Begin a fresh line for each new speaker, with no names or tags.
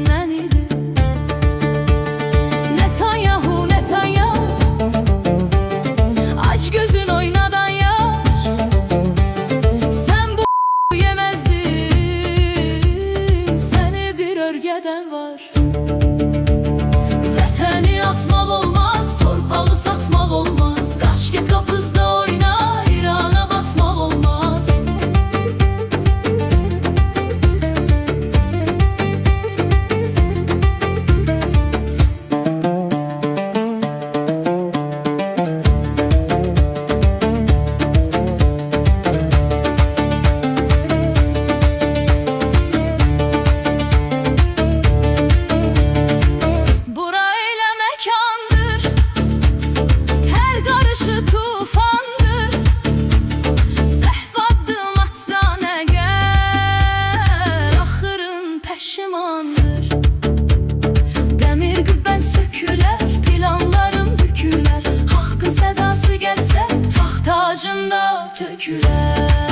senden idi. Netanyahu, Netanyahu, aç gözün oynadan yar. Sen bu yemezdin, seni bir örgeden var. Vətəni atmaq olmaz, torpağı satmaq olmaz. Daşkent kapızda oyna, İrana batmaq olmaz. Demir gübben söküler, planlarım büküler. Hakkın sedası gelse taht tacında töküler.